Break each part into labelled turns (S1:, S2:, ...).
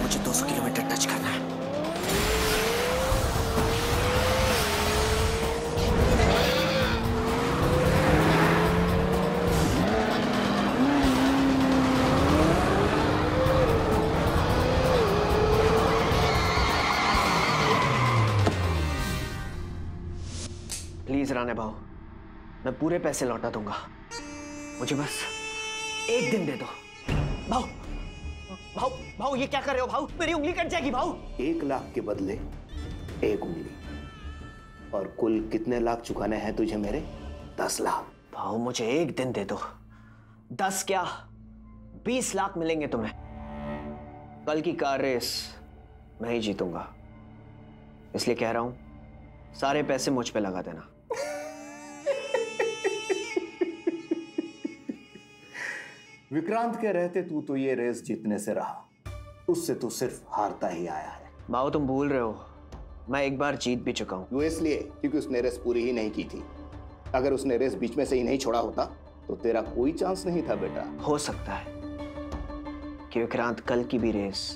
S1: मुझे 200 kilometre touch करना है। प्लीज राणे भाऊ, मैं पूरे पैसे लौटा दूंगा, मुझे बस एक दिन दे दो। भाऊ भाऊ भाऊ, ये क्या कर रहे हो भाऊ? मेरी उंगली कट जाएगी भाऊ।
S2: 1 लाख के बदले 1 उंगली, और कुल कितने लाख चुकाने हैं तुझे मेरे? 10 लाख।
S1: भाऊ मुझे एक दिन दे दो, 10 क्या 20 लाख मिलेंगे तुम्हें। कल की कार रेस मैं ही जीतूंगा, इसलिए कह रहा हूं सारे पैसे मुझ पे लगा देना।
S2: विक्रांत के रहते तू तो ये रेस जीतने से रहा, उससे तू सिर्फ हारता ही आया है।
S1: भाऊ तुम भूल रहे हो, मैं एक बार जीत भी चुका हूं।
S2: वो इसलिए क्योंकि उसने रेस पूरी ही नहीं की थी। अगर उसने रेस बीच में से ही नहीं छोड़ा होता तो तेरा कोई चांस नहीं था बेटा।
S1: हो सकता है कि विक्रांत कल की भी रेस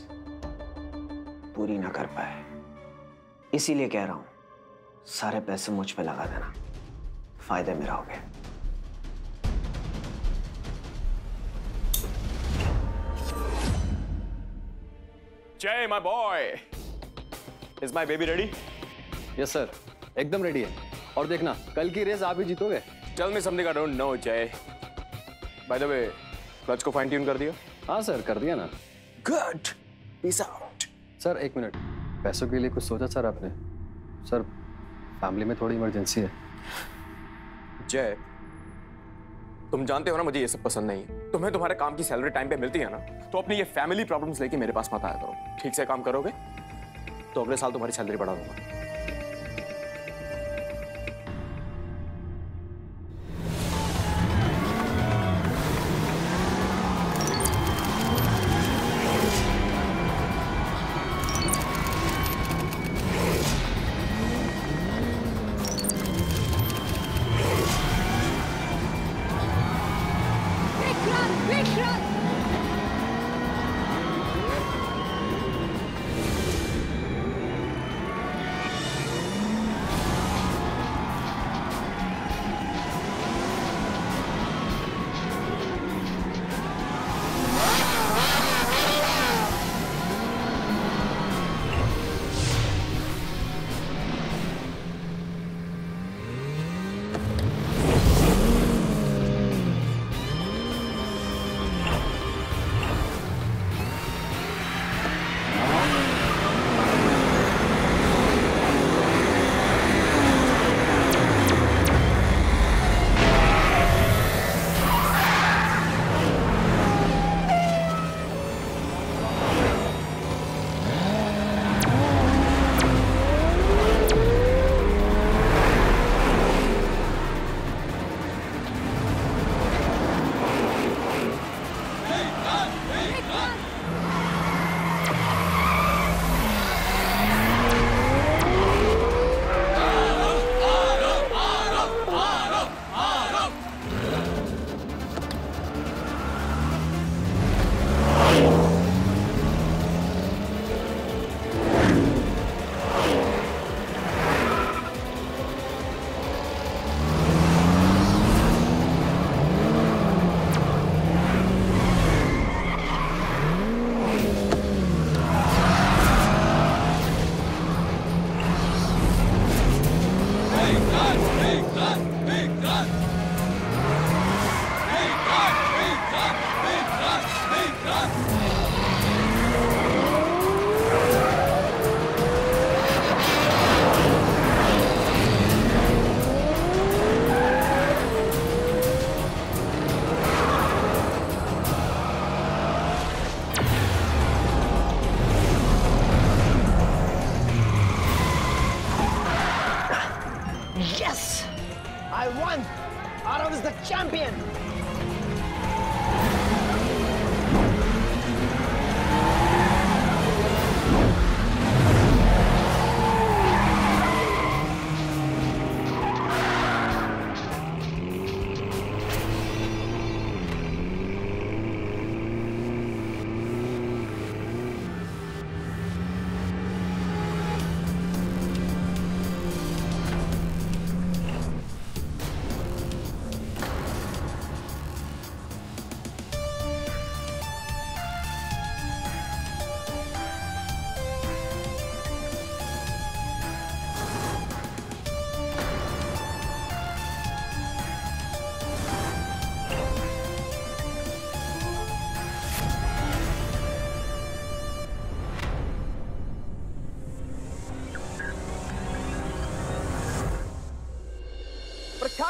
S1: पूरी ना कर पाए, इसीलिए कह रहा हूं सारे पैसे मुझ पे लगा देना, फायदे में रहोगे।
S3: Jay my boy, is my baby ready?
S4: Yes sir, एकदम रेडी है। और देखना कल की रेस आप ही जीतोगे।
S3: Tell me something I don't know Jay. By the way, clutch को फाइन ट्यून कर दिया?
S4: हाँ सर, कर दिया ना।
S3: Good, peace out.
S4: Sir 1 minute, पैसों के लिए कुछ सोचा सर आपने? सर फैमिली में थोड़ी इमरजेंसी है।
S3: जय, तुम जानते हो ना मुझे ये सब पसंद नहीं है। तुम्हें तुम्हारे काम की सैलरी टाइम पे मिलती है ना, तो अपनी ये फैमिली प्रॉब्लम्स लेके मेरे पास मत आया करो। ठीक से काम करोगे तो अगले साल तुम्हारी सैलरी बढ़ा दूंगा।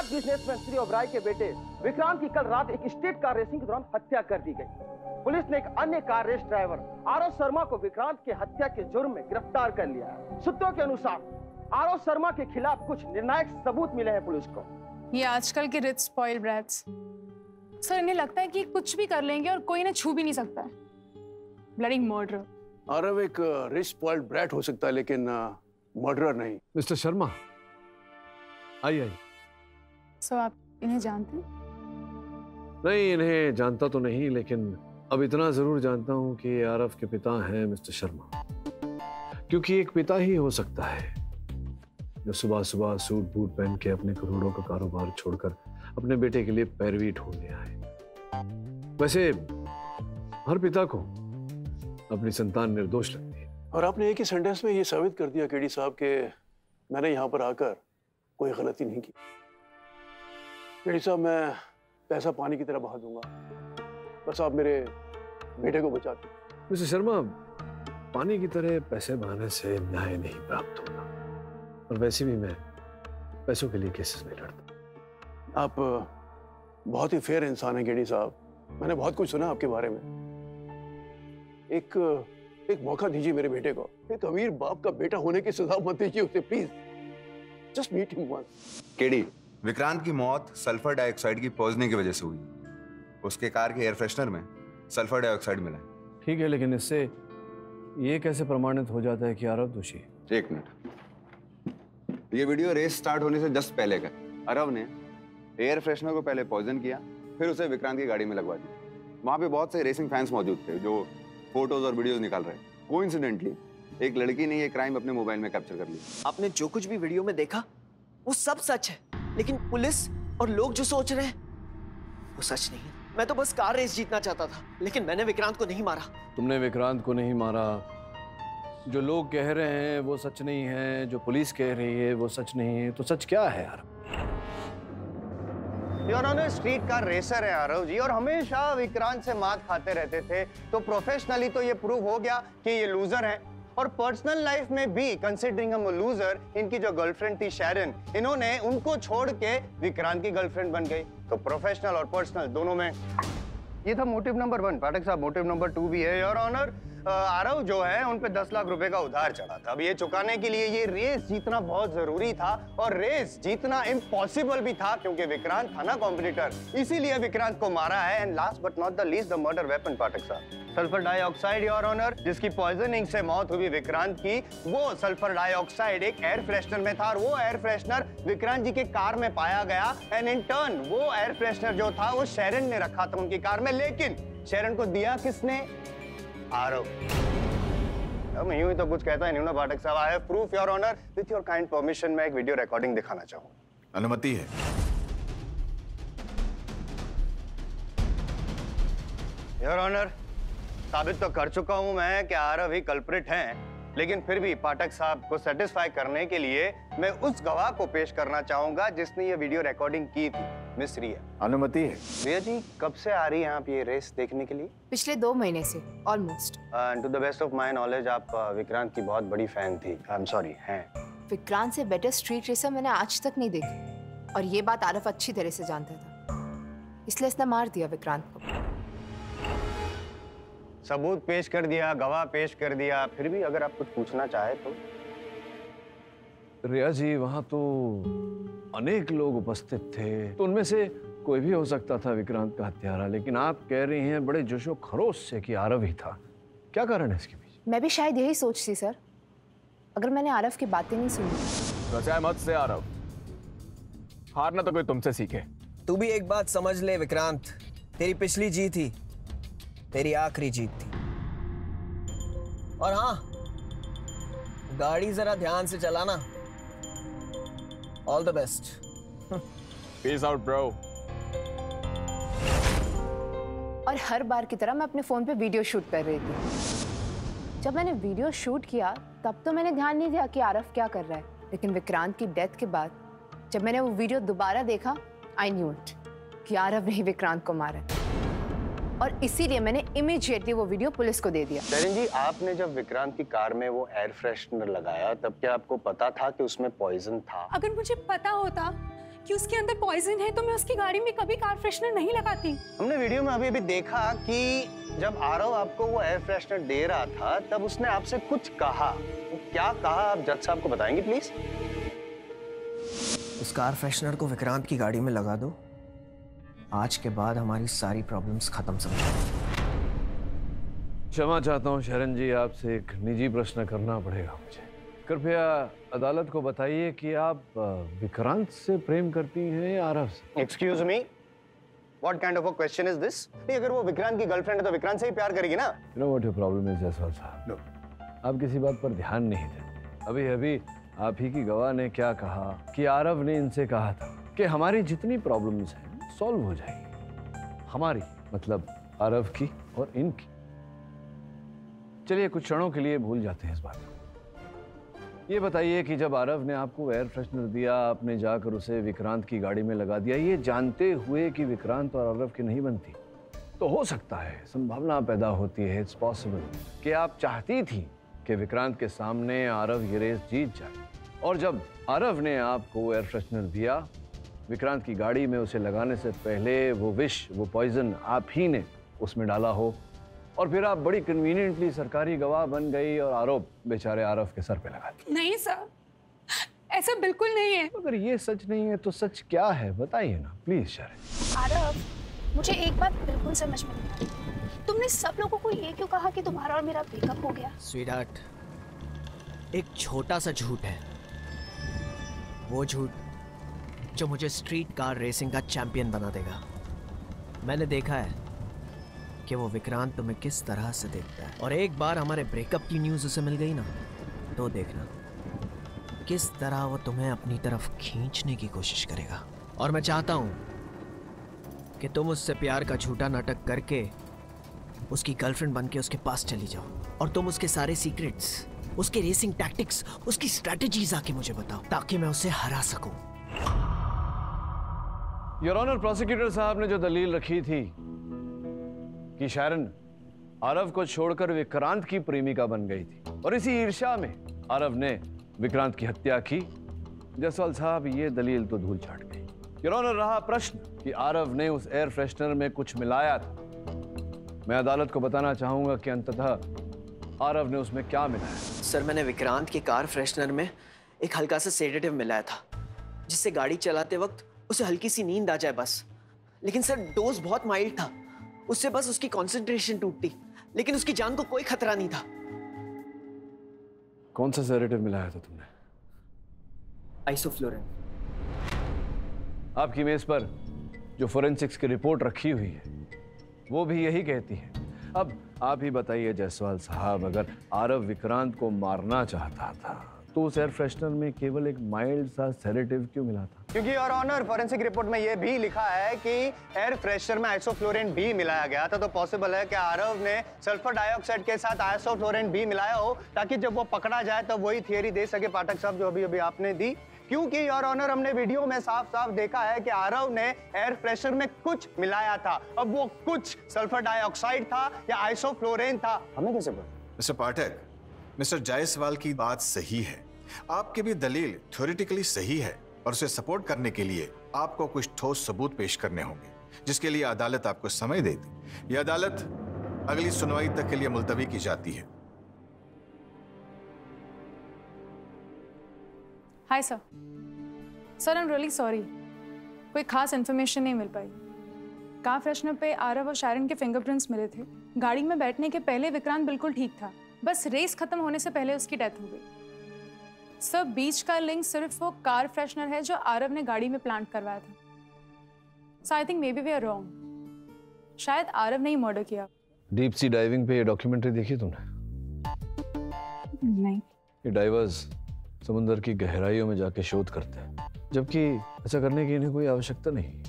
S5: फेमस बिजनेसमैन श्री ओबराय के बेटे विक्रांत की कल रात एक स्ट्रीट कार रेसिंग के दौरान हत्या कर दी गई। पुलिस ने एक अन्य car race driver Aarav Sharma को विक्रांत की हत्या के जुर्म में गिरफ्तार कर लिया है। सूत्रों के अनुसार आरव शर्मा के खिलाफ कुछ निर्णायक सबूत मिले हैं पुलिस को।
S6: ये आजकल के रिच स्पॉइल्ड ब्रैट्स, सर इन्हें लगता है कि कुछ भी कर लेंगे और कोई इन्हें छू भी नहीं सकता है। Bloody murder.
S7: आरव एक रिच स्पॉइल्ड ब्रैट हो सकता है लेकिन मर्डरर नहीं।
S8: मिस्टर शर्मा आइए।
S6: सो आप इन्हें जानते हैं?
S8: नहीं, इन्हें जानता तो नहीं, लेकिन अब इतना जरूर जानता हूं कि ये आरव के पिता हैं मिस्टर शर्मा, क्योंकि एक पिता ही हो सकता है जो सुबह सुबह सूट बूट पहन के अपने करोड़ों का कारोबार छोड़कर अपने बेटे के लिए पैरवी ढूंढने आए। वैसे हर पिता को अपनी संतान निर्दोष लगती है।
S7: और आपने एक ही सेंटेंस में ये साबित कर दिया केडी साहब के मैंने यहाँ पर आकर कोई गलती नहीं की। केडी साहब, मैं पैसा पानी की तरह बहा दूंगा, बस आप मेरे बेटे को बचा दो।
S8: मिस्टर शर्मा, पानी की तरह पैसे बहाने से न्याय नहीं प्राप्त होगा, और वैसे भी मैं पैसों के लिए केसेस नहीं लड़ता।
S7: आप बहुत ही फेयर इंसान हैं केडी साहब, मैंने बहुत कुछ सुना आपके बारे में। एक मौका दीजिए मेरे बेटे को। एक अमीर बाप का बेटा होने की सजा मत दीजिए उसे, please just meet him once.
S9: KD, Vikrant की मौत सल्फर डाइऑक्साइड की पॉइजनिंग की वजह से हुई। उसके कार के एयर फ्रेशनर में सल्फर डाइऑक्साइड मिला है।
S8: ठीक है, लेकिन इससे ये कैसे प्रमाणित हो जाता है कि आरव दोषी है?
S9: एक मिनट, ये वीडियो रेस स्टार्ट होने से जस्ट पहले का। आरव ने एयर फ्रेशनर को पहले पॉइजन किया, फिर उसे विक्रांत की गाड़ी में लगवा दिया। वहां पे बहुत से रेसिंग फैंस मौजूद थे जो फोटोज और वीडियोज निकाल रहे। कोइंसिडेंटली एक लड़की ने ये क्राइम अपने मोबाइल में कैप्चर कर लिया।
S1: आपने जो कुछ भी वीडियो में देखा वो सब सच है, लेकिन पुलिस और लोग जो सोच रहे हैं वो सच नहीं है। मैं तो बस कार रेस जीतना चाहता था, लेकिन मैंने विक्रांत को नहीं मारा।
S8: तुमने विक्रांत को नहीं मारा। जो लोग कह रहे हैं वो सच नहीं है, जो पुलिस कह रही है वो सच नहीं है, तो सच क्या है यार?
S2: योर स्ट्रीट कार रेसर है आरव जी, और हमेशा विक्रांत से मात खाते रहते थे, तो प्रोफेशनली तो ये प्रूव हो गया कि ये लूजर हैं। और पर्सनल लाइफ में भी कंसिडरिंग हम लूजर, इनकी जो गर्लफ्रेंड थी शैरन, इन्होंने उनको छोड़ के विक्रांत की गर्लफ्रेंड बन गई। तो प्रोफेशनल और पर्सनल दोनों में ये था मोटिव नंबर 1। पाठक साहब, मोटिव नंबर 2 भी है। योर ऑनर, आरव जो है उन पे 10 लाख रुपए का उधार चढ़ा था। अब ये चुकाने के लिए ये रेस जीतना बहुत जरूरी था, और रेस जीतना इम्पॉसिबल भी था क्योंकि विक्रांत था ना कॉम्पिटिटर, इसीलिए विक्रांत को मारा है। And last but not the least, the murder weapon Pathak साहब, सल्फर डाइऑक्साइड योर ऑनर, जिसकी पॉइजनिंग से मौत हुई विक्रांत की, वो सल्फर डाइऑक्साइड एक एयर फ्रेशनर में था, और वो एयर फ्रेशनर विक्रांत जी के कार में पाया गया। एंड इन टर्न वो एयर फ्रेशनर जो था वो शैरन ने रखा था उनकी कार में, लेकिन शैरन को दिया किसने? आरव। अब मैं यूं ही तो कुछ कहता ही नहीं ना पाठक साहब। I have proof your honour. With your kind permission मैं एक वीडियो रिकॉर्डिंग दिखाना चाहूंगा।
S9: अनुमति है।
S2: योर ऑनर, साबित तो कर चुका हूं मैं कि आरव ही कल्प्रिट हैं, लेकिन फिर भी पाठक साहब को सेटिस्फाई करने के लिए मैं उस गवाह को पेश करना चाहूंगा जिसने ये वीडियो रिकॉर्डिंग की थी, मिस रिया।
S9: अनुमति है।
S2: रिया जी, कब से आ रही हैं आप ये रेस देखने के लिए?
S10: पिछले 2 महीने से almost.
S2: To the best of my knowledge आप विक्रांत की बहुत बड़ी फैन थी। आई एम सॉरी, हैं।
S10: विक्रांत से बेटर स्ट्रीट रेसर मैंने आज तक नहीं देखी, और ये बात आरव अच्छी तरह से जानता था, इसलिए इसने मार दिया विक्रांत को।
S2: सबूत पेश कर दिया, गवाह पेश कर दिया, फिर भी अगर आप कुछ पूछना चाहे तो।
S8: रिया जी, वहां तो अनेक लोग उपस्थित थे, तो उनमें से कोई भी हो सकता था विक्रांत का हत्यारा, लेकिन आप कह रही हैं बड़े जोशो खरोश से कि आरव ही था। क्या कारण है इसके पीछे?
S10: मैं भी शायद यही सोचती सर, अगर मैंने आरव की बातें नहीं सुनी।
S3: रचाए मत से आरव, हारना तो कोई तुमसे सीखे।
S1: तू भी एक बात समझ ले विक्रांत, तेरी पिछली जीत ही तेरी आखिरी जीत थी। और हाँ, गाड़ी जरा ध्यान से चलाना। All the best.
S3: Peace out bro.
S10: और हर बार की तरह मैं अपने फोन पे वीडियो शूट कर रही थी। जब मैंने वीडियो शूट किया तब तो मैंने ध्यान नहीं दिया कि आरव क्या कर रहा है, लेकिन विक्रांत की डेथ के बाद जब मैंने वो वीडियो दोबारा देखा, आई न्यू इट कि आरव ने ही विक्रांत को मारा, और इसीलिए मैंने इमीडिएटली वो वीडियो पुलिस को दे दिया।
S2: शैरन जी, आपने जब विक्रांत की कार में वो एयर फ्रेशनर लगाया तब क्या आपको पता था कि उसमें पॉइजन था?
S6: अगर मुझे पता होता कि उसके अंदर पॉइजन है तो मैं उसकी गाड़ी में कभी कार फ्रेशनर नहीं लगाती।
S2: हमने वीडियो में अभी देखा कि जब आरव आपको वो एयर फ्रेशनर दे रहा था तब उसने आपसे कुछ कहा। क्या कहा आप जज साहब को बताएंगे प्लीज?
S1: उस कार फ्रेशनर को विक्रांत की गाड़ी में लगा दो, आज के बाद हमारी सारी प्रॉब्लम्स खत्म समझो।
S8: क्षमा चाहता हूँ शरण जी, आपसे एक निजी प्रश्न करना पड़ेगा मुझे। कृपया अदालत को बताइए कि आप विक्रांत से प्रेम करती हैं या आरव से?
S2: Excuse me, what kind of a question is this? अगर वो विक्रांत की गर्लफ्रेंड है तो विक्रांत से ही प्यार करेगी ना?
S8: You know what your problem is Jaiswal साहब, आप किसी बात पर ध्यान नहीं देते। अभी अभी आप ही की गवाह ने क्या कहा कि आरव ने इनसे कहा था कि हमारी जितनी प्रॉब्लम्स हैं सॉल्व हो जाएगी। हमारी मतलब आरव की और इनकी। चलिए कुछ क्षणों के लिए भूल जाते हैं इस बात को। ये बताइए कि जब आरव ने आपको एयर फ्रेशनर दिया, आपने जाकर उसे विक्रांत की गाड़ी में लगा दिया, ये जानते हुए कि विक्रांत और आरव की नहीं बनती, तो हो सकता है, संभावना पैदा होती है, इट्स पॉसिबल कि आप चाहती थी कि विक्रांत के सामने आरव ये रेस जीत जाए। और जब आरव ने आपको एयर फ्रेशनर दिया विक्रांत की गाड़ी में, उसे लगाने से पहले वो विष, वो पॉइजन आप ही ने उसमें डाला हो, और फिर आप बड़ी कन्वीनियंटली सरकारी गवाह बन गई और आरोप बेचारे आरव के सर पे लगा दिया।
S6: नहीं सर, ऐसा बिल्कुल नहीं है।
S8: अगर ये सच नहीं है तो सच क्या है, बताइए ना प्लीज शरण।
S11: आरव, मुझे एक बात बिल्कुल समझ में नहीं आई। तुमने सब लोगों को ये क्यों कहा कि तुम्हारा और मेरा ब्रेकअप हो गया?
S1: स्वीटहार्ट, एक छोटा सा झूठ है, वो झूठ जो मुझे स्ट्रीट कार रेसिंग का चैंपियन बना देगा। मैंने देखा है कि वो विक्रांत तुम्हें किस तरह से देखता है, और एक बार हमारे ब्रेकअप की न्यूज़ उसे मिल गई ना, तो देखना किस तरह वो तुम्हें अपनी तरफ खींचने की कोशिश करेगा। और मैं चाहता हूँ कि तुम उससे प्यार का झूठा नाटक करके उसकी गर्लफ्रेंड बन के उसके पास चली जाओ, और तुम उसके सारे सीक्रेट्स, उसके रेसिंग टैक्टिक्स, उसकी स्ट्रैटेजीज आके मुझे बताओ, ताकि मैं उसे हरा सकूं।
S8: योर ऑनर, प्रोसिक्यूटर साहब ने जो दलील रखी थी कि शरण आरव को छोड़कर विक्रांत की प्रेमिका बन गई थी और इसी ईर्ष्या में आरव ने विक्रांत की हत्या की, जायसवाल साहब ये दलील तो धूल चाट गई। योर ऑनर, रहा प्रश्न कि आरव ने उस एयर फ्रेशनर में कुछ मिलाया था। मैं अदालत को बताना चाहूंगा कि अंततः आरव ने उसमें क्या मिलाया।
S1: सर, मैंने विक्रांत के कार फ्रेशनर में एक हल्का सा सेडेटिव मिलाया था, जिससे गाड़ी चलाते वक्त उसे हल्की सी नींद आ जाए बस। लेकिन सर, डोज बहुत माइल्ड था, उससे बस उसकी कंसंट्रेशन टूटती, लेकिन उसकी जान को कोई खतरा नहीं था।
S8: कौन सा सेडेटिव मिलाया था तुमने?
S1: आइसोफ्लोरिन।
S8: आपकी मेज पर जो फोरेंसिक्स की रिपोर्ट रखी हुई है वो भी यही कहती है। अब आप ही बताइए जायसवाल साहब, अगर आरव विक्रांत को मारना चाहता था तो उस एयर फ्रेशनर में केवल एक माइल्ड सा सेडेटिव क्यों मिला था?
S2: क्योंकि योर ऑनर, फोरेंसिक रिपोर्ट में यह भी लिखा है कि एयर फ्रेशनर में आइसोफ्लोरिन भी मिलाया गया था, तो पॉसिबल है कि आरव ने सल्फर डाइऑक्साइड के साथ आइसोफ्लोरिन भी मिलाया हो, ताकि जब वो पकड़ा जाए तो वही थियरी दे सके पाठक साहब जो अभी अभी आपने दी। क्योंकि योर ऑनर, हमने वीडियो में साफ साफ देखा है कि आरव ने एयर फ्रेशनर में कुछ मिलाया था। अब वो कुछ सल्फर डाइऑक्साइड था या आइसोफ्लोरिन था, हमें कैसे पता?
S12: मिस्टर पाठक, मिस्टर जायसवाल की बात सही है, आपकी भी दलील थ्योरेटिकली सही है, और उसे सपोर्ट करने के लिए आपको कुछ ठोस सबूत पेश करने होंगे, जिसके लिए अदालत आपको समय देती। यह अदालत अगली सुनवाई तक के लिए मुलतवी की जाती है।
S6: Hi sir. Sir, I am really sorry, कोई खास इन्फॉर्मेशन नहीं मिल पाई। कार फ्रेशनर पे आरव और शारन के फिंगरप्रिंट्स मिले थे। गाड़ी में बैठने के पहले विक्रांत बिल्कुल ठीक था, बस रेस खत्म होने से पहले उसकी डेथ हो गई। सर, बीच का लिंक सिर्फ वो कार फ्रेशनर है जो आरव ने गाड़ी में प्लांट करवाया था। So I think maybe we are wrong, शायद आरव ने ही मर्डर किया।
S8: डीप सी डाइविंग पे ये डॉक्यूमेंट्री देखी तुमने?
S6: नहीं।
S8: ये डाइवर्स समुद्र की गहराइयों में जाके शोध करते हैं, जबकि ऐसा करने की इन्हें कोई आवश्यकता नहीं।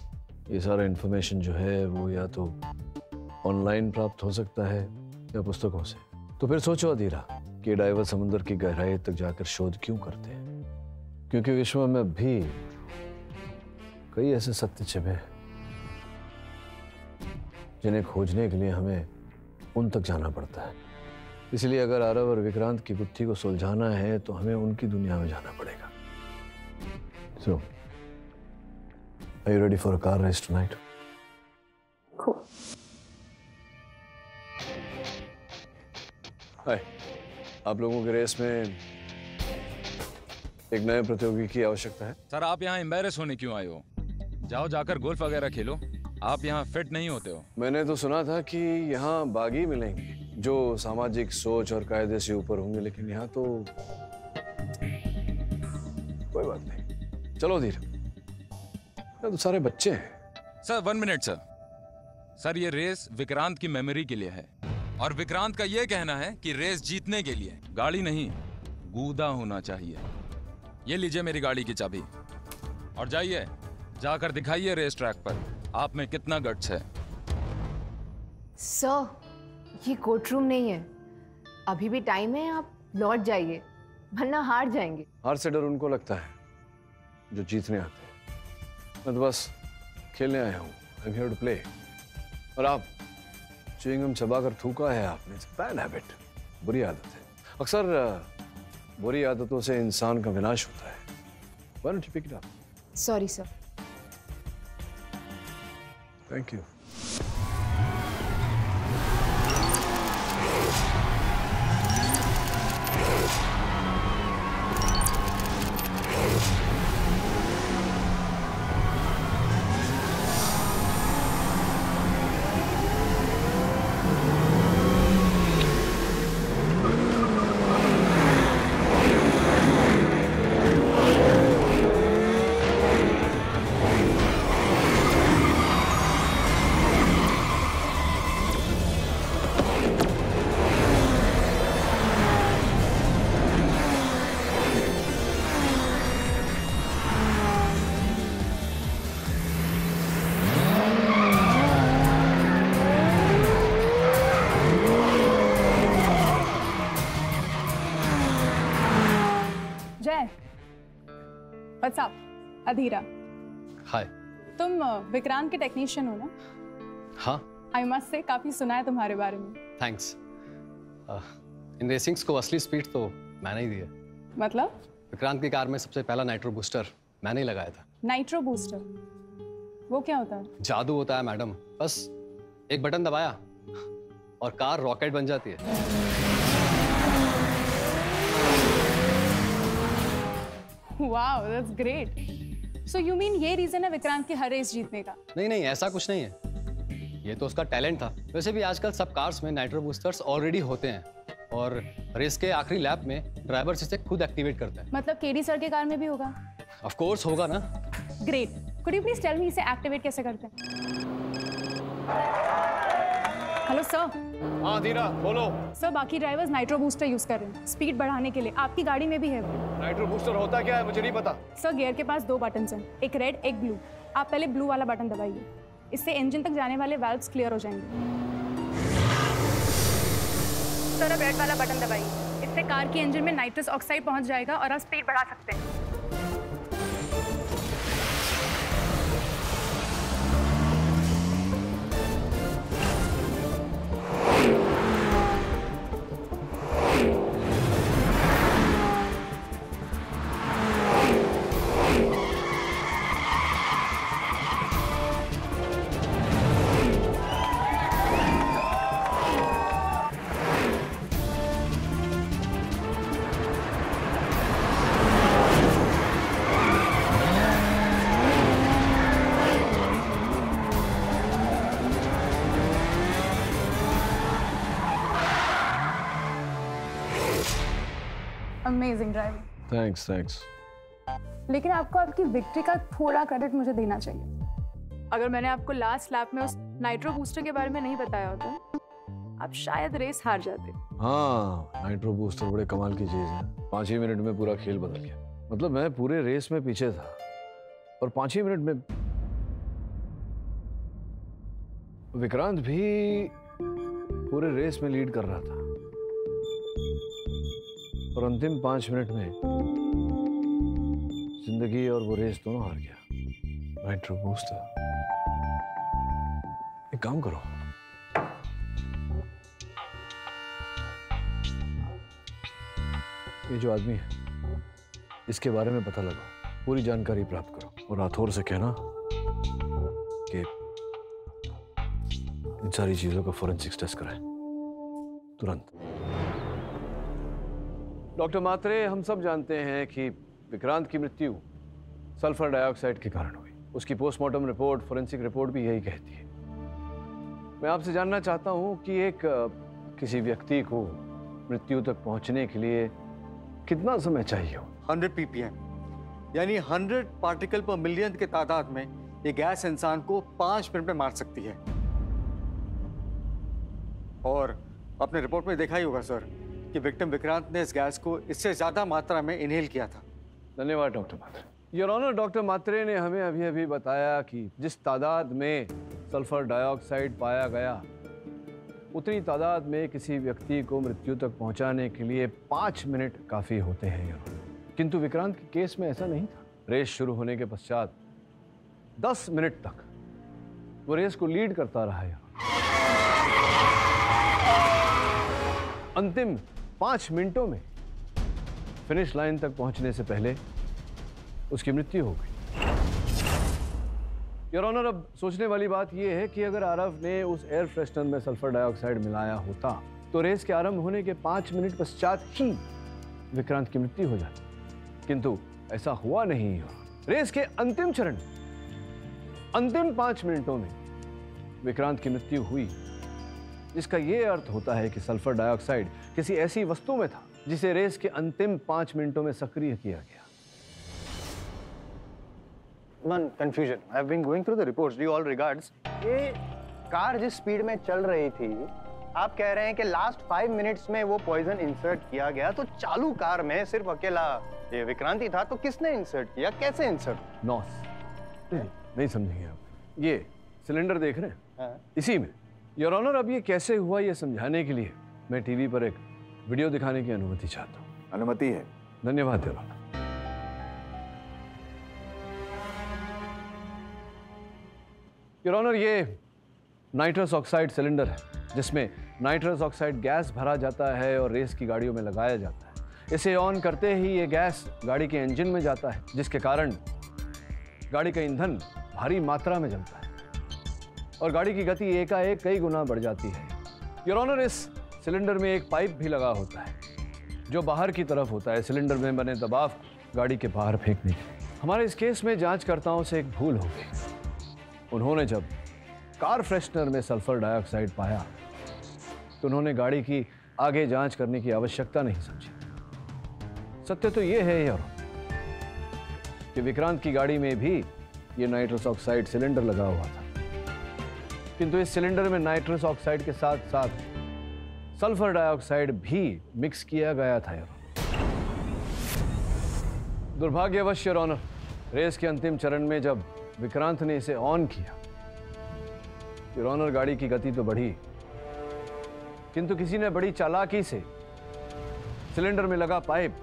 S8: ये सारा इन्फॉर्मेशन जो है वो या तो ऑनलाइन प्राप्त हो सकता है या पुस्तकों से। तो फिर सोचो अधीरा कि डाइवर समुद्र की गहराई तक जाकर शोध क्यों करते हैं? क्योंकि विश्व में भी कई ऐसे सत्य छिपे हैं जिन्हें खोजने के लिए हमें उन तक जाना पड़ता है। इसलिए अगर आरव और विक्रांत की गुत्थी को सुलझाना है तो हमें उनकी दुनिया में जाना पड़ेगा। सो Are you ready for a car race tonight?
S6: Cool.
S8: Hi. आप लोगों की रेस में एक नए प्रतियोगी की आवश्यकता है।
S13: सर आप यहाँ एम्बैरेस होने क्यों आए हो? जाओ जाकर गोल्फ वगैरह खेलो। आप यहाँ फिट नहीं होते हो।
S8: मैंने तो सुना था कि यहाँ बागी मिलेंगे जो सामाजिक सोच और कायदे से ऊपर होंगे, लेकिन यहाँ तो कोई बात नहीं। चलो धीरे, तो सारे बच्चे हैं।
S13: Sir 1 minute sir. सर ये रेस विक्रांत की मेमोरी के लिए है और विक्रांत का ये कहना है कि रेस जीतने के लिए गाड़ी नहीं गूदा होना चाहिए। ये लीजिए मेरी गाड़ी की चाबी और जाइए जाकर दिखाइए रेस ट्रैक पर आप में कितना गट्स है।
S10: सर ये कोर्ट रूम नहीं है, अभी भी टाइम है, आप लौट जाइए वरना हार जाएंगे।
S8: हार से डर उनको लगता है जो जीतने आते हैं। मैं तो बस खेलने आया हूँ। I'm here to play। और आप च्युइंगम चबाकर थूका है आपने। बैड हैबिट, बुरी आदत है। अक्सर बुरी आदतों से इंसान का विनाश होता है। Why don't you pick it up?
S10: Sorry sir.
S8: Thank you।
S6: What's up? अधीरा।
S4: हाय।
S6: तुम विक्रांत के टेक्नीशियन हो ना?
S4: हाँ।
S6: आई मस्ट से काफी सुना है तुम्हारे बारे में।
S4: थैंक्स। इन रेसिंग्स को असली स्पीड तो मैंने ही दी है।
S6: मतलब?
S4: विक्रांत की कार में सबसे पहला नाइट्रो बूस्टर मैंने ही लगाया था।
S6: Nitro booster? वो क्या होता है?
S4: जादू होता है मैडम, बस एक बटन दबाया और कार रॉकेट बन जाती है।
S6: Wow, that's great. So you mean ये रीजन है विक्रांत की हर रेस जीतने का?
S4: नहीं नहीं, ऐसा कुछ नहीं है, ये तो उसका टैलेंट था। वैसे भी आजकल सब कार्स में नाइट्रो बूस्टर्स ऑलरेडी होते हैं और रेस के आखिरी लैप में ड्राइवर इसे खुद एक्टिवेट करता है।
S6: मतलब केडी सर के कार में भी होगा?
S4: ऑफ कोर्स होगा ना।
S6: Great. Could you please tell me इसे एक्टिवेट कैसे करते हैं? Hello sir.
S8: हाँ धीरा बोलो।
S6: सर बाकी ड्राइवर्स नाइट्रो बूस्टर यूज कर रहे हैं स्पीड बढ़ाने के लिए, आपकी गाड़ी में भी है वो।
S8: नाइट्रो बूस्टर होता क्या है मुझे नहीं पता।
S6: सर गियर के पास 2 बटन्स हैं, एक रेड एक ब्लू। आप पहले ब्लू वाला बटन दबाइए, इससे इंजन तक जाने वाले वाल्व्स क्लियर हो जाएंगे। सर अब रेड वाला बटन दबाइए, इससे कार की इंजन में नाइट्रस ऑक्साइड पहुंच जाएगा और आप स्पीड बढ़ा सकते हैं। Amazing driving.
S8: थैंक्स।
S6: लेकिन आपको आपकी विक्ट्री का थोड़ा क्रेडिट मुझे देना चाहिए। अगर मैंने आपको लास्ट लैप में उस नाइट्रो बूस्टर के बारे में नहीं बताया होता, आप शायद रेस हार जाते।
S8: हाँ, नाइट्रो बूस्टर बड़े कमाल की चीज है। 5 ही मिनट में पूरा खेल बदल गया। मतलब मैं पूरे रेस में पीछे था और 5 ही मिनट में विक्रांत भी पूरे रेस में लीड कर रहा था और अंतिम 5 मिनट में जिंदगी और वो रेस दोनों हार गया। Nitro booster. एक काम करो, ये जो आदमी है इसके बारे में पता लगाओ, पूरी जानकारी प्राप्त करो और राठौर से कहना इन सारी चीजों का फोरेंसिक्स टेस्ट कराएं तुरंत। डॉक्टर मात्रे, हम सब जानते हैं कि विक्रांत की मृत्यु सल्फर डाइऑक्साइड के कारण हुई। उसकी पोस्टमार्टम रिपोर्ट, फोरेंसिक रिपोर्ट भी यही कहती है। मैं आपसे जानना चाहता हूं कि किसी व्यक्ति को मृत्यु तक पहुंचने के लिए कितना समय चाहिए हो?
S14: 100 ppm यानी 100 पार्टिकल पर मिलियन के तादाद में ये गैस इंसान को 5 मिनट में मार सकती है। और अपने रिपोर्ट में देखा ही होगा सर कि विक्टिम विक्रांत ने इस गैस को इससे ज्यादा मात्रा में इनहेल किया था।
S8: धन्यवाद doctor Matre. Your honour, doctor Matre ने हमें अभी बताया कि जिस तादाद में सल्फर डाइऑक्साइड पाया गया उतनी तादाद में किसी व्यक्ति को मृत्यु तक पहुंचाने के लिए 5 मिनट काफ़ी होते हैं योर ऑनर। किंतु विक्रांत के केस में ऐसा नहीं था। रेस शुरू होने के पश्चात 10 मिनट तक वो रेस को लीड करता रहा यार। अंतिम 5 मिनटों में फिनिश लाइन तक पहुंचने से पहले उसकी मृत्यु हो गई। योर ऑनर, अब सोचने वाली बात यह है कि अगर आरव ने उस एयर फ्रेशनर में सल्फर डाइऑक्साइड मिलाया होता तो रेस के आरंभ होने के 5 मिनट पश्चात ही विक्रांत की मृत्यु हो जाती, किंतु ऐसा हुआ नहीं। रेस के अंतिम चरण, अंतिम 5 मिनटों में विक्रांत की मृत्यु हुई, जिसका यह अर्थ होता है कि सल्फर डाइऑक्साइड किसी ऐसी वस्तु में था जिसे रेस के अंतिम 5 मिनटों में सक्रिय किया गया।
S2: One confusion. I've been going through the reports. Due all regards. ये कार जिस स्पीड में चल रही थी, आप कह रहे हैं कि लास्ट 5 मिनट्स में वो पॉइजन इंसर्ट किया गया, तो चालू कार में सिर्फ अकेला ये विक्रांति था, तो किसने इंसर्ट किया, कैसे इंसर्ट?
S8: नॉस नहीं समझेंगे आप। ये सिलेंडर देख रहे हैं? हाँ। इसी में। योर ऑनर, अब ये कैसे हुआ ये समझाने के लिए मैं टीवी पर एक वीडियो दिखाने की अनुमति चाहता हूँ।
S12: अनुमति है।
S8: धन्यवाद योर ऑनर। योर ऑनर, ये नाइट्रस ऑक्साइड सिलेंडर है जिसमें नाइट्रस ऑक्साइड गैस भरा जाता है और रेस की गाड़ियों में लगाया जाता है। इसे ऑन करते ही ये गैस गाड़ी के इंजन में जाता है, जिसके कारण गाड़ी का ईंधन भारी मात्रा में जलता है और गाड़ी की गति एकाएक कई गुना बढ़ जाती है। योर ऑनर, इस सिलेंडर में एक पाइप भी लगा होता है जो बाहर की तरफ होता है, सिलेंडर में बने दबाव गाड़ी के बाहर फेंकने के। हमारे इस केस में जांचकर्ताओं से एक भूल हो गई। उन्होंने जब कार फ्रेशनर में सल्फर डाइऑक्साइड पाया तो उन्होंने गाड़ी की आगे जांच करने की आवश्यकता नहीं समझी। सत्य तो यह है यार कि विक्रांत की गाड़ी में भी ये नाइट्रस ऑक्साइड सिलेंडर लगा हुआ था, किंतु इस सिलेंडर में नाइट्रस ऑक्साइड के साथ साथ सल्फर डाइऑक्साइड भी मिक्स किया गया था यार। दुर्भाग्यवश योर ऑनर, रेस के अंतिम चरण में जब विक्रांत ने इसे ऑन किया, योर ऑनर, गाड़ी की गति तो बढ़ी, किंतु किसी ने बड़ी चालाकी से सिलेंडर में लगा पाइप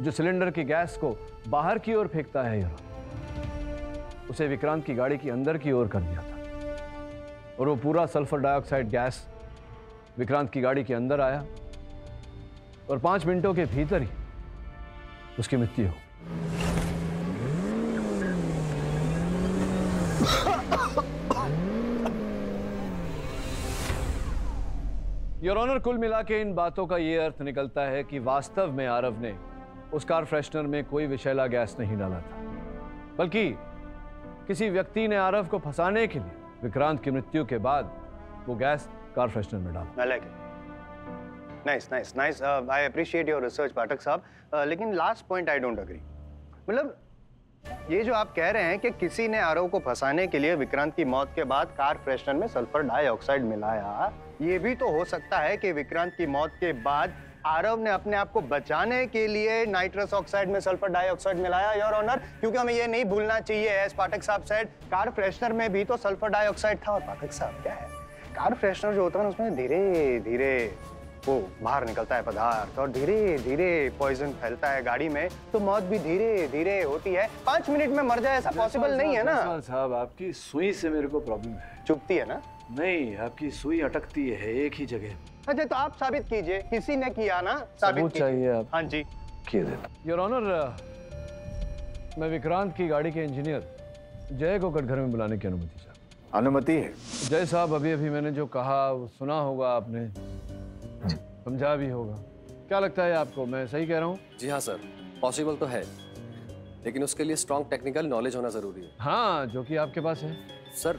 S8: जो सिलेंडर की गैस को बाहर की ओर फेंकता है योर ऑनर, उसे विक्रांत की गाड़ी की अंदर की ओर कर दिया था और वो पूरा सल्फर डाइऑक्साइड गैस विक्रांत की गाड़ी के अंदर आया और 5 मिनटों के भीतर ही उसकी मृत्यु हो। योर ऑनर, कुल मिला के इन बातों का यह अर्थ निकलता है कि वास्तव में आरव ने उस कार फ्रेशनर में कोई विषैला गैस नहीं डाला था, बल्कि किसी व्यक्ति ने आरव को फंसाने के लिए विक्रांत की मृत्यु के बाद वो गैस कार फ्रेशनर में डाला।
S2: I like it. Nice, nice, nice. I appreciate your research, Pathak साहब। लेकिन last point I don't agree. मतलब ये जो आप कह रहे हैं कि किसी ने आरव को फंसाने के लिए विक्रांत की मौत के बाद कार फ्रेशनर में सल्फर डाइऑक्साइड मिलाया, ये भी तो हो सकता है कि विक्रांत की मौत के बाद आरव ने अपने आप को बचाने के लिए नाइट्रस ऑक्साइड में सल्फर डाइऑक्साइड मिलाया योर ऑनर, क्योंकि हमें ये नहीं भूलना चाहिए, एज पाठक साहब सेड, कार फ्रेशनर में भी तो सल्फर डाइऑक्साइड था। और पाठक साहब क्या है, कार फ्रेशनर जो होता है ना, उसमें धीरे धीरे वो बाहर निकलता है पदार्थ और धीरे धीरे पॉइजन फैलता है गाड़ी में, तो मौत भी धीरे धीरे होती है। 5 मिनट में मर जाए ऐसा पॉसिबल नहीं है ना।
S8: साहब, आपकी सुई से मेरे को प्रॉब्लम है।
S2: चुभती है ना?
S8: नहीं, आपकी सुई अटकती है एक ही जगह।
S2: अच्छा, तो आप साबित कीजिए, किसी ने किया ना, साबित
S8: चाहिए आप।
S2: हाँ जी,
S8: योर ऑनर, मैं विक्रांत की गाड़ी के इंजीनियर जय को कटघरे में बुलाने की अनुमति चाहता
S12: अनुमति है।
S8: जय साहब, अभी अभी मैंने जो कहा वो सुना होगा आपने, समझा भी होगा। क्या लगता है आपको, मैं सही कह रहा हूँ?
S4: जी हाँ सर, पॉसिबल तो है, लेकिन उसके लिए स्ट्रॉन्ग टेक्निकल नॉलेज होना जरूरी है।
S8: हाँ, जो कि आपके पास है।
S4: सर,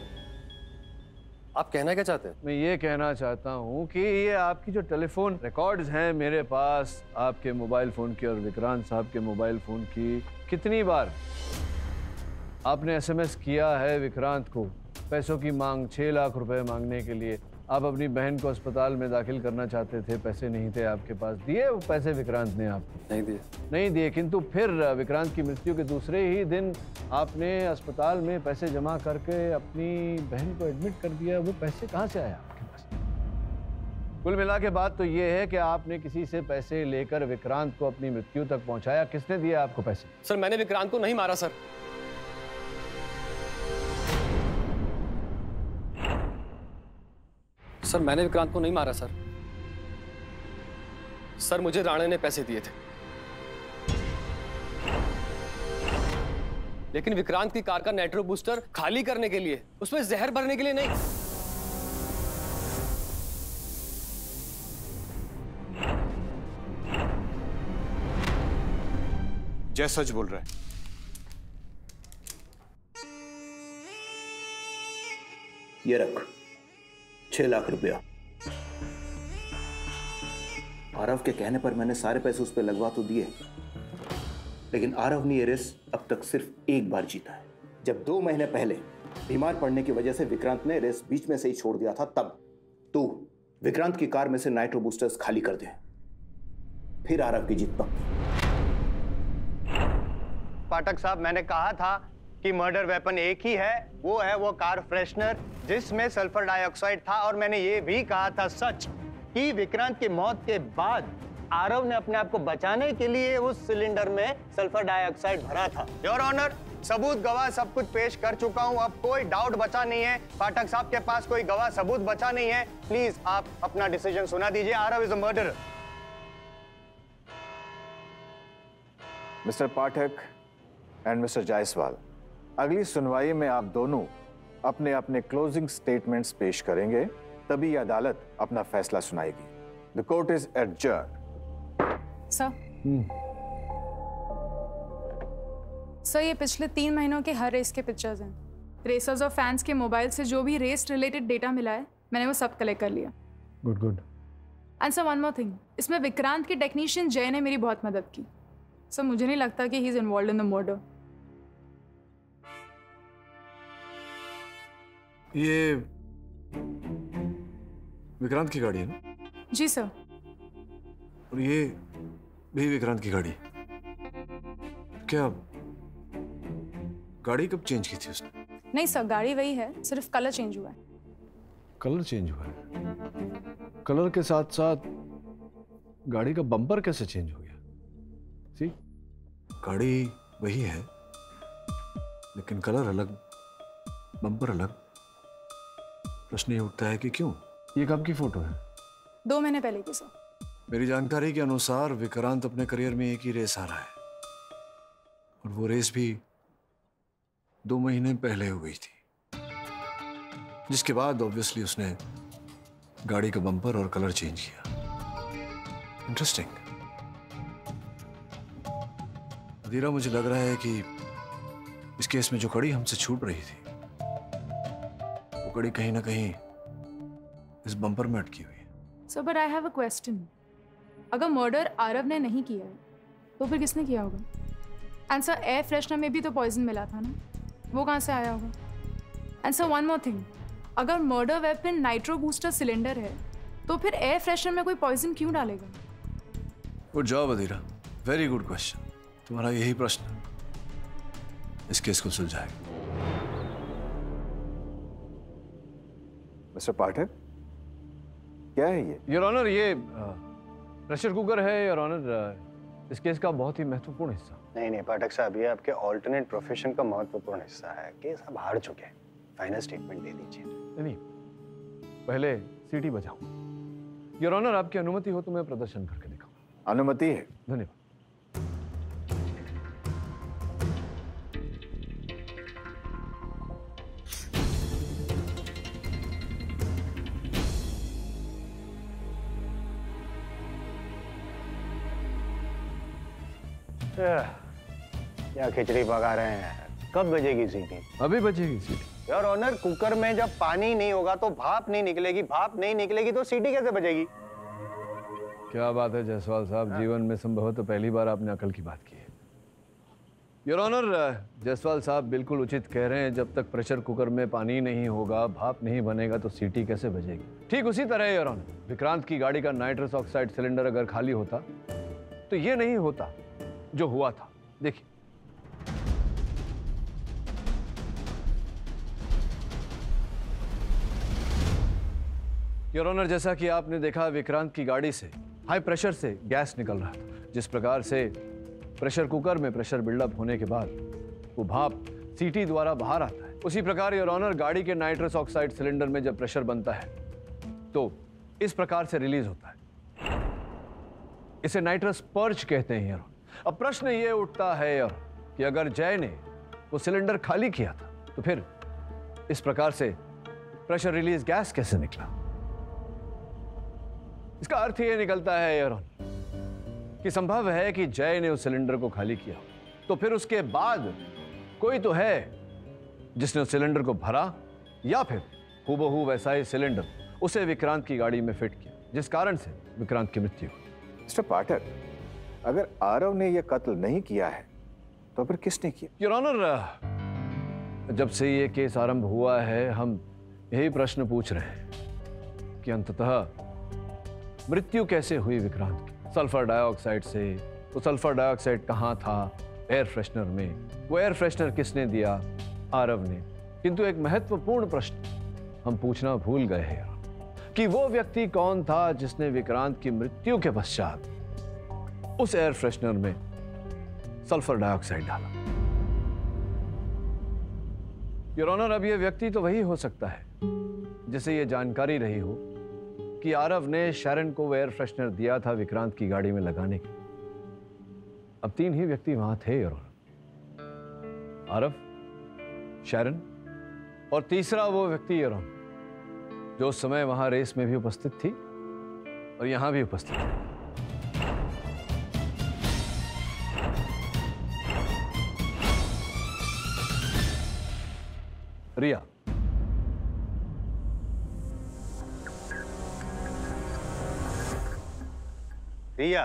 S4: आप कहना क्या चाहते हैं?
S8: मैं ये कहना चाहता हूँ कि ये आपकी जो टेलीफोन रिकॉर्ड्स हैं मेरे पास, आपके मोबाइल फ़ोन की और विक्रांत साहब के मोबाइल फ़ोन की, कितनी बार आपने एसएमएस किया है विक्रांत को पैसों की मांग, 6 लाख रुपए मांगने के लिए। आप अपनी बहन को अस्पताल में दाखिल करना चाहते थे, पैसे नहीं थे आपके पास, दिए वो पैसे विक्रांत ने आपको? नहीं दिए, किंतु फिर विक्रांत की मृत्यु के दूसरे ही दिन आपने अस्पताल में पैसे जमा करके अपनी बहन को एडमिट कर दिया। वो पैसे कहाँ से आया आपके पास? कुल मिला के बात तो ये है कि आपने किसी से पैसे लेकर विक्रांत को अपनी मृत्यु तक पहुंचाया। किसने दिया आपको पैसे?
S4: सर, मैंने विक्रांत को नहीं मारा सर। सर, मैंने विक्रांत को नहीं मारा सर। सर, मुझे राणे ने पैसे दिए थे, लेकिन विक्रांत की कार का नाइट्रो बूस्टर खाली करने के लिए, उसमें जहर भरने के लिए नहीं।
S12: जय सच बोल रहा है।
S7: ये रख 6 लाख रुपया।
S15: आरव के कहने पर मैंने सारे पैसे उस पर लगवा तो दिए, लेकिन आरव ने ये रेस अब तक सिर्फ एक बार जीता है। जब 2 महीने पहले बीमार पड़ने की वजह से विक्रांत ने रेस बीच में से ही छोड़ दिया था, तब तू विक्रांत की कार में से नाइट्रो बूस्टर्स खाली कर दे, फिर आरव की जीत पक्की।
S2: पाठक साहब, मैंने कहा था कि मर्डर वेपन एक ही है, वो कार फ्रेशनर जिसमें सल्फर डाइऑक्साइड था। और मैंने ये भी कहा था सच कि विक्रांत की मौत के बाद आरव ने अपने आप को बचाने के लिए उस सिलेंडर में सल्फर डाइऑक्साइड भरा था। योर ऑनर, सबूत गवाह सब कुछ पेश कर चुका हूं, अब कोई डाउट बचा नहीं है। पाठक साहब के पास कोई गवाह सबूत बचा नहीं है। प्लीज आप अपना डिसीजन सुना दीजिए। Aarav is a murderer.
S12: Mister Pathak and mister Jaiswal, अगली सुनवाई में आप दोनों अपने अपने क्लोजिंग स्टेटमेंट्स पेश करेंगे, तभी अदालत अपना फैसला सुनाएगी। The court is adjourned.
S6: Sir, ये पिछले 3 महीनों के हर रेस के पिक्चर्स हैं। रेसर्स और फैंस के मोबाइल से जो भी रेस रिलेटेड डेटा मिला है, मैंने वो सब कलेक्ट कर लिया।
S8: Good.
S6: And sir, one more thing, इसमें विक्रांत के टेक्नीशियन जय ने मेरी बहुत मदद की। सर, मुझे नहीं लगता कि he is involved in the murder.
S8: ये विक्रांत की गाड़ी है ना?
S6: जी सर।
S8: और ये भी विक्रांत की गाड़ी? क्या गाड़ी कब चेंज की थी उसने?
S6: नहीं सर, गाड़ी वही है, सिर्फ कलर चेंज हुआ है।
S8: कलर चेंज हुआ है? कलर के साथ साथ गाड़ी का बम्पर कैसे चेंज हो गया? सी, गाड़ी वही है लेकिन कलर अलग, बम्पर अलग। प्रश्न ये उठता है कि क्यों? ये कब की फोटो है?
S6: 2 महीने पहले की सर।
S8: मेरी जानकारी के अनुसार विक्रांत अपने करियर में एक ही रेस हारा है, और वो रेस भी 2 महीने पहले हो गई थी, जिसके बाद ऑब्वियसली उसने गाड़ी का बम्पर और कलर चेंज किया। इंटरेस्टिंग। अधीरा, मुझे लग रहा है कि इस केस में जो कड़ी हमसे छूट रही थी, वो कड़ी कहीं ना कहीं इस बम्पर में अटकी हुई है।
S6: So but I have a question. अगर मर्डर आरव ने नहीं किया है, तो फिर किसने किया होगा? एंड सर, एयर फ्रेशनर में भी तो पॉइजन मिला था ना, वो कहाँ से आया होगा? And sir, one more thing, अगर murder weapon nitro booster cylinder है, तो फिर एयर फ्रेशनर में कोई पॉइजन क्यों डालेगा?
S8: गुड जॉब अधीरा, वेरी गुड क्वेश्चन। तुम्हारा यही प्रश्न इस केस को सुलझाएगा।
S12: मिस्टर पाठक, क्या है ये?
S8: योर ऑनर, ये प्रेशर कुकर है योर ऑनर, इस केस का बहुत ही महत्वपूर्ण हिस्सा।
S2: नहीं पाठक साहब, ये आपके ऑल्टरनेट प्रोफेशन का महत्वपूर्ण हिस्सा है। केस आप हार चुके हैं, फाइनल स्टेटमेंट दे दीजिए।
S8: नहीं, पहले सीटी बजाओ। योर ऑनर, आपकी अनुमति हो तो मैं प्रदर्शन करके दिखाऊं।
S12: अनुमति है।
S8: धन्यवाद।
S2: क्या खिचड़ी पका रहे हैं? कब बजेगी सीटी?
S8: अभी बजेगी सीटी।
S2: योर ऑनर, कुकर में जब पानी नहीं होगा तो भाप नहीं निकलेगी, भाप नहीं निकलेगी तो सीटी कैसे बजेगी?
S8: क्या बात है जायसवाल साहब, जीवन में संभवतः पहली बार आपने अकल की बात की है। योर ऑनर, जायसवाल साहब बिल्कुल उचित कह रहे हैं। जब तक प्रेशर कुकर में पानी नहीं होगा, भाप नहीं बनेगा तो सीटी कैसे बजेगी। ठीक उसी तरह योर ऑनर, विक्रांत की गाड़ी का नाइट्रस ऑक्साइड सिलेंडर अगर खाली होता तो ये नहीं होता जो हुआ था। देखिए, योर ऑनर, जैसा कि आपने देखा विक्रांत की गाड़ी से हाई प्रेशर से गैस निकल रहा था। जिस प्रकार से प्रेशर कुकर में प्रेशर बिल्डअप होने के बाद वो भाप सीटी द्वारा बाहर आता है, उसी प्रकार योर ऑनर गाड़ी के नाइट्रस ऑक्साइड सिलेंडर में जब प्रेशर बनता है तो इस प्रकार से रिलीज होता है। इसे नाइट्रस पर्च कहते हैं योर ऑनर। अब प्रश्न ये उठता है योर कि अगर जय ने वो सिलेंडर खाली किया था तो फिर इस प्रकार से प्रेशर रिलीज गैस कैसे निकला। इसका अर्थ ये निकलता है योर ऑनर कि संभव है कि जय ने उस सिलेंडर को खाली किया, तो फिर उसके बाद कोई तो है जिसने उस सिलेंडर को भरा या फिर हूबहू वैसा ही सिलेंडर उसे विक्रांत की गाड़ी में फिट किया, जिस कारण से विक्रांत की मृत्यु हुई।
S12: मिस्टर पाठक, अगर आरव ने यह कत्ल नहीं किया है तो फिर किसने किया?
S8: योर ऑनर, जब से ये केस आरंभ हुआ है हम यही प्रश्न पूछ रहे हैं कि अंततः मृत्यु कैसे हुई विक्रांत की। सल्फर डाइऑक्साइड से। वो सल्फर डाइऑक्साइड कहाँ था? एयर फ्रेशनर में। वो एयर फ्रेशनर किसने दिया? आरव ने। किंतु एक महत्वपूर्ण प्रश्न हम पूछना भूल गए हैं कि वो व्यक्ति कौन था जिसने विक्रांत की मृत्यु के पश्चात उस एयर फ्रेशनर में सल्फर डाइऑक्साइड डाला। योर ऑनर, अब ये व्यक्ति तो वही हो सकता है जिसे ये जानकारी रही हो कि आरव ने शैरन को वो एयर फ्रेशनर दिया था विक्रांत की गाड़ी में लगाने के। अब 3 ही व्यक्ति वहां थे योर ऑनर, आरव, शैरन और तीसरा वो व्यक्ति योर ऑनर जो उस समय वहां रेस में भी उपस्थित थी और यहां भी उपस्थित थी। रिया।
S2: रिया,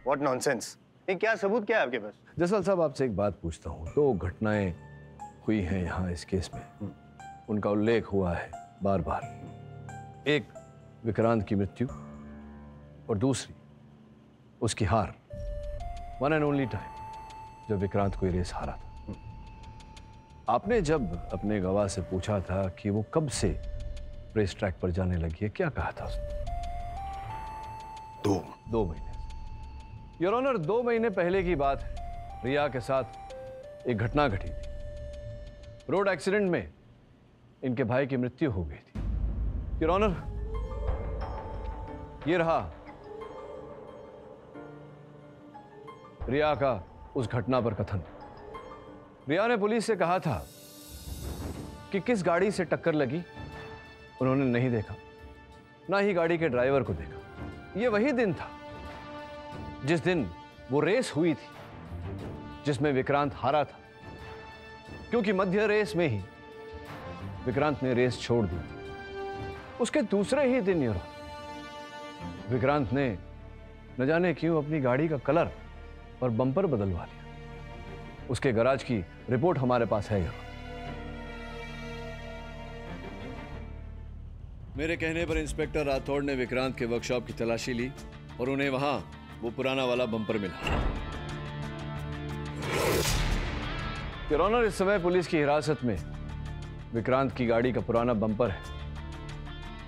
S2: व्हाट नॉनसेंस। ये क्या सबूत क्या है आपके पास?
S8: जसल साहब, आपसे एक बात पूछता हूँ। 2 घटनाएं हुई हैं यहाँ इस केस में, उनका उल्लेख हुआ है बार बार। एक विक्रांत की मृत्यु और दूसरी उसकी हार। वन एंड ओनली टाइम जब विक्रांत कोई रेस हारा था। आपने जब अपने गवाह से पूछा था कि वो कब से रेस ट्रैक पर जाने लगी है, क्या कहा था उसने? 2 महीने। योर ऑनर, 2 महीने पहले की बात है। रिया के साथ एक घटना घटी थी। रोड एक्सीडेंट में इनके भाई की मृत्यु हो गई थी। योर ऑनर, ये रहा रिया का उस घटना पर कथन। रिया ने पुलिस से कहा था कि किस गाड़ी से टक्कर लगी उन्होंने नहीं देखा, ना ही गाड़ी के ड्राइवर को देखा। ये वही दिन था जिस दिन वो रेस हुई थी जिसमें विक्रांत हारा था, क्योंकि मध्य रेस में ही विक्रांत ने रेस छोड़ दी। उसके दूसरे ही दिन योर विक्रांत ने न जाने क्यों अपनी गाड़ी का कलर और बम्पर बदलवा लिया। उसके गैराज की रिपोर्ट हमारे पास है। मेरे कहने पर इंस्पेक्टर राठौड़ ने विक्रांत के वर्कशॉप की तलाशी ली और उन्हें वहां वो पुराना वाला बम्पर मिला। योर ऑनर, इस समय पुलिस की हिरासत में विक्रांत की गाड़ी का पुराना बम्पर है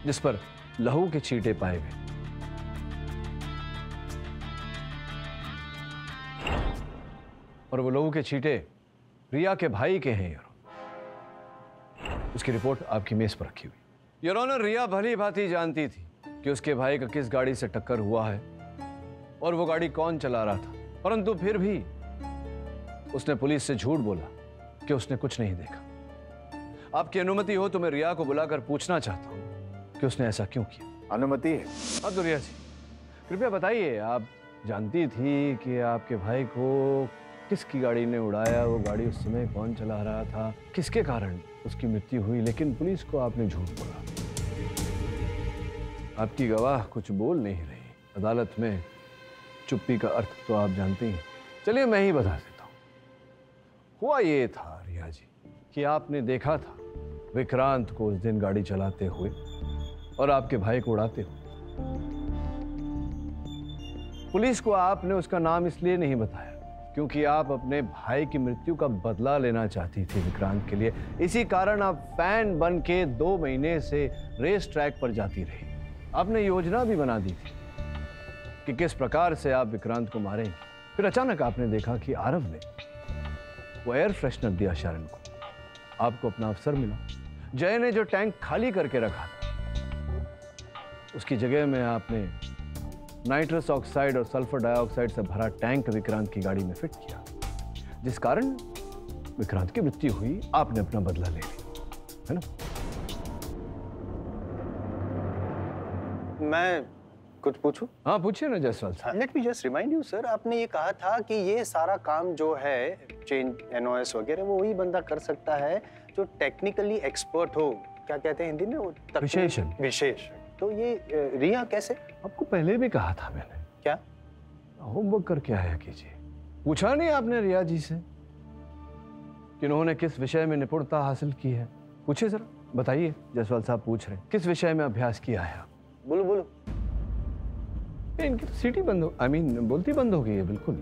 S8: जिस पर लहू के छींटे पाए गए। और वो लहू के छींटे रिया के भाई के हैं। उसकी रिपोर्ट आपकी मेज पर रखी हुई। योर ऑनर, रिया भली भांति जानती थी कि उसके भाई का किस गाड़ी से टक्कर हुआ है और वो गाड़ी कौन चला रहा था, परंतु फिर भी उसने पुलिस से झूठ बोला कि उसने कुछ नहीं देखा। आपकी अनुमति हो तो मैं रिया को बुलाकर पूछना चाहता हूं कि उसने ऐसा क्यों किया।
S12: अनुमति है?
S8: हाँ तो रिया जी, कृपया बताइए, आप जानती थी कि आपके भाई को किसकी गाड़ी ने उड़ाया, वो गाड़ी उस समय कौन चला रहा था, किसके कारण उसकी मृत्यु हुई, लेकिन पुलिस को आपने झूठ बोला। आपकी गवाह कुछ बोल नहीं रही। अदालत में चुप्पी का अर्थ तो आप जानते ही। चलिए मैं ही बता देता हूँ। हुआ ये था रिया जी कि आपने देखा था विक्रांत को उस दिन गाड़ी चलाते हुए और आपके भाई को उड़ाते हुए। पुलिस को आपने उसका नाम इसलिए नहीं बताया क्योंकि आप अपने भाई की मृत्यु का बदला लेना चाहती थी विक्रांत के लिए। इसी कारण आप फैन बन के 2 महीने से रेस ट्रैक पर जाती रही। आपने योजना भी बना दी थी कि किस प्रकार से आप विक्रांत को मारेंगे। फिर अचानक आपने देखा कि आरव ने वो एयर फ्रेशनर दिया शरण को। आपको अपना अफसर मिला। जय ने जो टैंक खाली करके रखा था उसकी जगह में आपने नाइट्रस ऑक्साइड और सल्फर डाइऑक्साइड से भरा टैंक विक्रांत की गाड़ी में फिट किया, जिस कारण विक्रांत की मृत्यु हुई। आपने अपना बदला ले लिया, है ना?
S2: मैं कुछ पूछूं?
S8: हाँ पूछिए ना जायसवाल साहब।
S2: Let me just remind you sir, आपने ये कहा था कि ये सारा काम जो है चेंज एनओएस वगैरह वो वही बंदा कर सकता है जो टेक्निकली एक्सपर्ट हो। क्या कहते हैं हिंदी में वो? विशेष। तो ये रिया कैसे?
S8: आपको पहले भी कहा था मैंने।
S2: क्या?
S8: होमवर्क करके आया कीजिए। पूछा नहीं आपने रिया जी से कि उन्होंने किस विषय में निपुणता हासिल की है? पूछिए जरा, बताइए। जायसवाल साहब पूछ रहे हैं किस विषय में अभ्यास किया है?
S2: बोलो बोलो।
S8: इनकी तो सीटी बंद हो, बोलती बंद हो गई है बिल्कुल।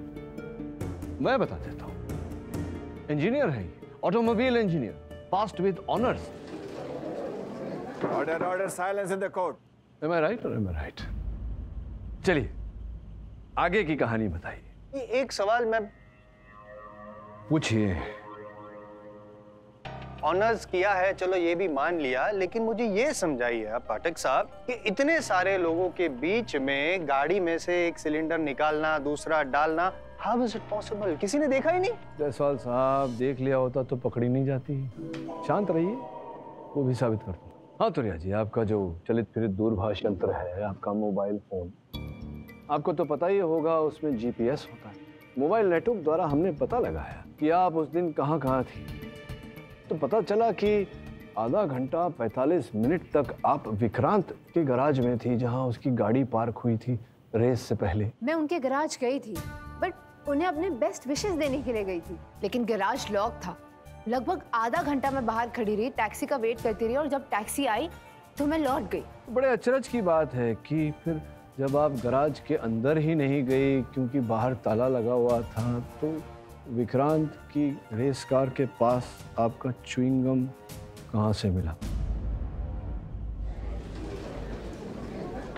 S8: मैं बता देता हूँ। इंजीनियर है, automobile engineer, passed with honours.
S12: Order, silence in the court.
S8: Am I right or am I right? चलिए आगे की कहानी बताइए।
S2: एक सवाल मैं
S8: पूछिए।
S2: ऑनर्स किया है, चलो ये भी मान लिया, लेकिन मुझे ये समझाइए आप पाठक साहब कि इतने सारे लोगों के बीच में गाड़ी में से एक सिलेंडर निकालना, दूसरा डालना, हाउ इज इट पॉसिबल? किसी ने देखा ही नहीं।
S8: जायसवाल साहब देख लिया होता तो पकड़ी नहीं जाती। शांत रहिए, वो भी साबित कर दूंगा। हाँ तो रिया जी, आपका जो चलित फिरित दूरभाष यंत्र है, आपका मोबाइल फोन, आपको तो पता ही होगा उसमें जीपीएस होता है। मोबाइल नेटवर्क द्वारा हमने पता लगाया कि आप उस दिन कहाँ थी। तो पता चला कि आधा घंटा 45 मिनट तक आप विक्रांत के गराज में थी, जहां उसकी गाड़ी पार्क हुई थी रेस से पहले।
S10: मैं उनके गराज गई थी, बट उन्हें अपने बेस्ट विशेस देने के लिए गई थी, लेकिन गराज लॉक था। लगभग आधा घंटा मैं बाहर खड़ी रही, टैक्सी का वेट करती रही, और जब टैक्सी आई तो मैं लौट गई।
S8: बड़े अचरज की बात है कि फिर जब आप गराज के अंदर ही नहीं गई क्योंकि बाहर ताला लगा हुआ था, तो विक्रांत की रेस कार के पास आपका च्युइंग गम कहां से मिला?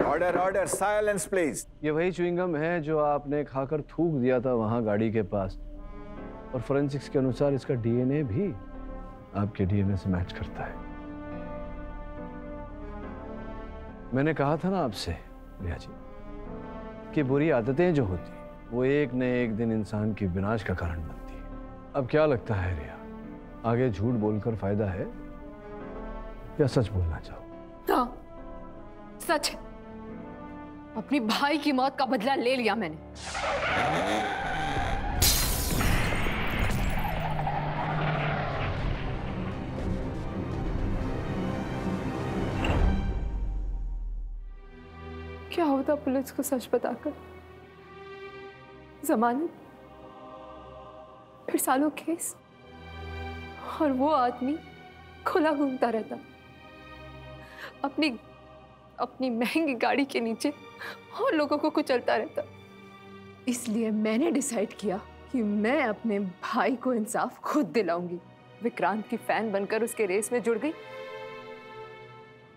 S12: Order, silence please.
S8: ये वही च्युइंग गम है जो आपने खाकर थूक दिया था वहां गाड़ी के पास, और फोरेंसिक्स के अनुसार इसका डीएनए भी आपके डीएनए से मैच करता है। मैंने कहा था ना आपसे रिया जी कि बुरी आदतें जो होती वो एक न एक दिन इंसान की विनाश का कारण बनती है। अब क्या लगता है रिया, आगे झूठ बोलकर फायदा है या सच बोलना चाहो?
S10: हाँ, सच है। अपनी भाई की मौत का बदला ले लिया मैंने।
S6: क्या होता पुलिस को सच बताकर? जमानत, फिर सालों केस, और वो आदमी खुला घूमता रहता अपनी महंगी गाड़ी के नीचे और लोगों को कुचलता रहता। इसलिए मैंने डिसाइड किया कि मैं अपने भाई को इंसाफ खुद दिलाऊंगी। विक्रांत की फैन बनकर उसके रेस में जुड़ गई,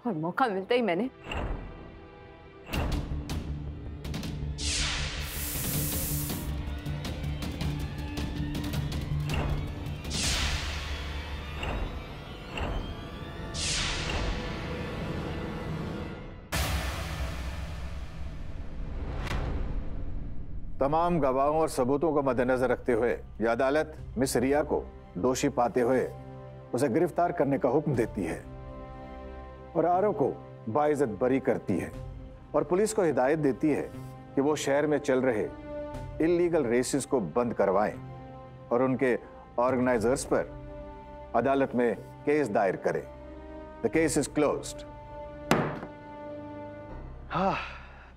S6: और मौका मिलता ही मैंने
S12: तमाम गवाहों और सबूतों को मद्देनजर रखते हुए यह अदालत मिस रिया को दोषी पाते हुए उसे गिरफ्तार करने का हुक्म देती है और आरव को बाइज्जत बरी करती है, और पुलिस को हिदायत देती है कि वो शहर में चल रहे इल्लीगल रेसेस को बंद करवाएं और उनके ऑर्गेनाइजर्स पर अदालत में केस दायर करें। The case is closed.
S2: हाँ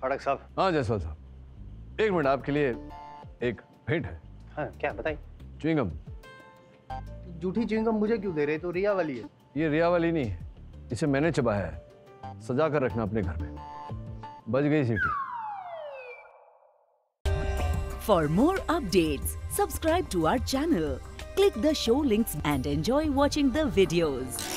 S2: फड़क साहब।
S8: हाँ जायसवाल साहब, एक मिनट, आपके लिए एक भेंट है।
S2: हाँ क्या बताइए?
S8: च्युइंगम।
S2: झूठी च्युइंगम मुझे क्यों दे रहे? तो रिया वाली है।
S8: ये रिया वाली नहीं है, इसे मैंने चबाया है। सजा कर रखना अपने घर में। बज गई सीटी।
S16: For more updates, subscribe to our channel, click the show links and enjoy watching the videos.